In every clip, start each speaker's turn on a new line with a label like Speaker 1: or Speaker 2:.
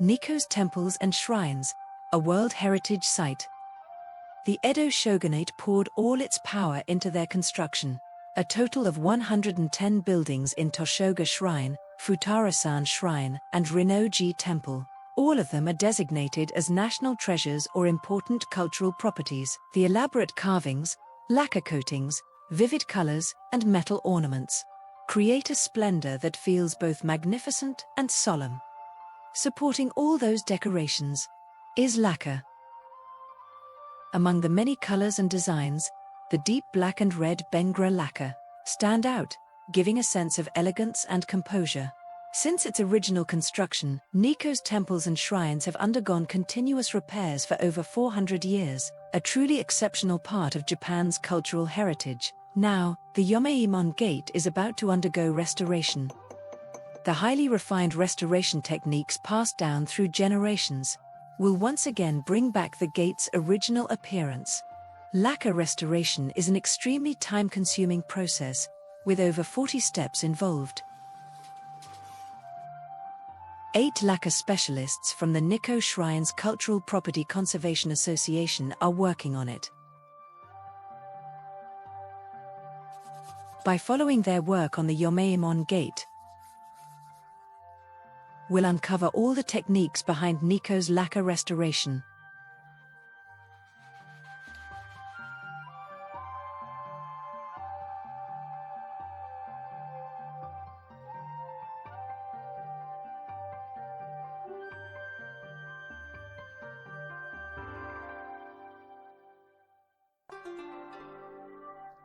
Speaker 1: Nikko's temples and shrines, a World Heritage Site. The Edo shogunate poured all its power into their construction. A total of 110 buildings in Toshogu Shrine, Futarasan Shrine, and Rinnoji Temple. All of them are designated as national treasures or important cultural properties. The elaborate carvings, lacquer coatings, vivid colors, and metal ornaments create a splendor that feels both magnificent and solemn. Supporting all those decorations is lacquer. Among the many colors and designs, the deep black and red Bengra lacquer stand out, giving a sense of elegance and composure. Since its original construction, Nikko's temples and shrines have undergone continuous repairs for over 400 years, a truly exceptional part of Japan's cultural heritage. Now, the Yomeimon Gate is about to undergo restoration. The highly refined restoration techniques passed down through generations will once again bring back the gate's original appearance. Lacquer restoration is an extremely time-consuming process, with over 40 steps involved. 8 lacquer specialists from the Nikko Shrine's Cultural Property Conservation Association are working on it. By following their work on the Yomeimon Gate, we'll uncover all the techniques behind Nikko's lacquer restoration.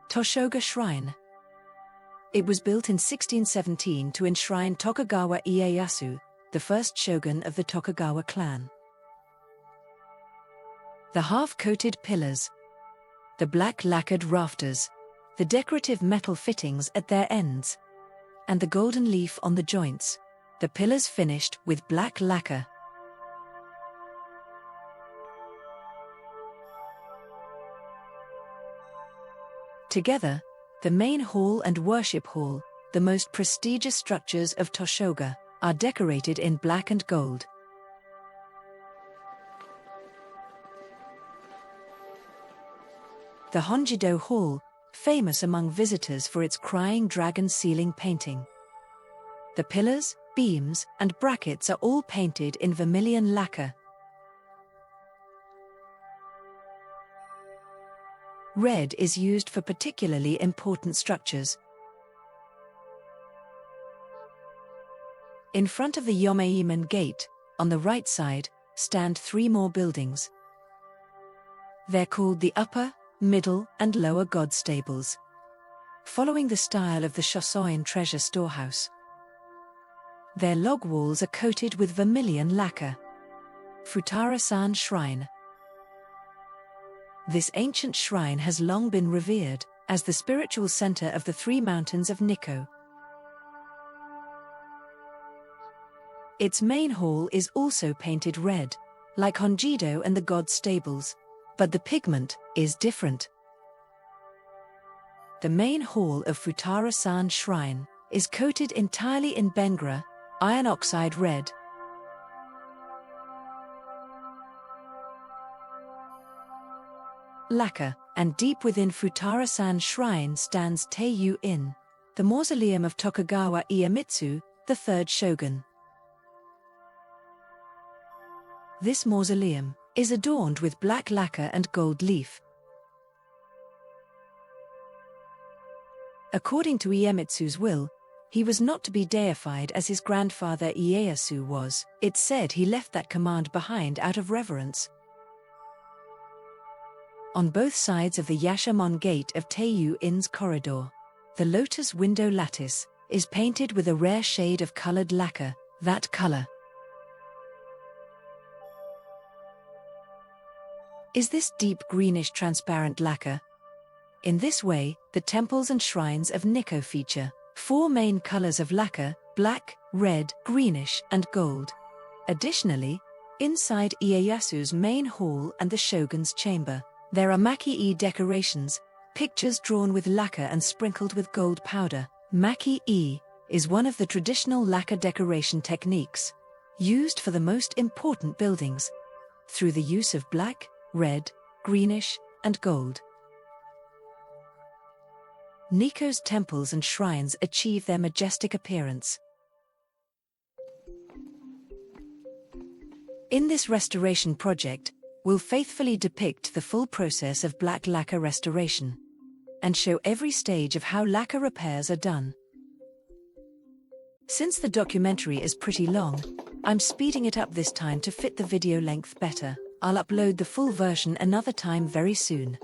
Speaker 1: Toshogu Shrine. It was built in 1617 to enshrine Tokugawa Ieyasu, the first shogun of the Tokugawa clan. The half-coated pillars, the black lacquered rafters, the decorative metal fittings at their ends, and the golden leaf on the joints, the pillars finished with black lacquer. Together, the main hall and worship hall, the most prestigious structures of Toshogu, are decorated in black and gold. The Honjido Hall, famous among visitors for its crying dragon ceiling painting. The pillars, beams, and brackets are all painted in vermilion lacquer. Red is used for particularly important structures. In front of the Yomeimon Gate, on the right side, stand 3 more buildings. They're called the upper, middle, and lower god stables, following the style of the Shosoin treasure storehouse. Their log walls are coated with vermilion lacquer. Futarasan Shrine. This ancient shrine has long been revered as the spiritual center of the 3 mountains of Nikkō. Its main hall is also painted red, like Honjido and the god stables, but the pigment is different. The main hall of Futarasan Shrine is coated entirely in Bengra, iron oxide red. Lacquer, and deep within Futarasan Shrine stands Taiyuin, the mausoleum of Tokugawa Ieyasu, the 3rd shogun. This mausoleum is adorned with black lacquer and gold leaf. According to Ieyasu's will, he was not to be deified as his grandfather Ieyasu was. It's said he left that command behind out of reverence. On both sides of the Yomeimon Gate of Taiyuin's corridor, the lotus window lattice is painted with a rare shade of colored lacquer. That color is this deep greenish transparent lacquer. In this way, the temples and shrines of Nikkō feature 4 main colors of lacquer: black, red, greenish, and gold. Additionally, inside Ieyasu's main hall and the shogun's chamber, there are maki-e decorations, pictures drawn with lacquer and sprinkled with gold powder. Maki-e is one of the traditional lacquer decoration techniques, used for the most important buildings, through the use of black, red, greenish, and gold. Nikko's temples and shrines achieve their majestic appearance. In this restoration project, we'll faithfully depict the full process of black lacquer restoration, and show every stage of how lacquer repairs are done. Since the documentary is pretty long, I'm speeding it up this time to fit the video length better. I'll upload the full version another time very soon.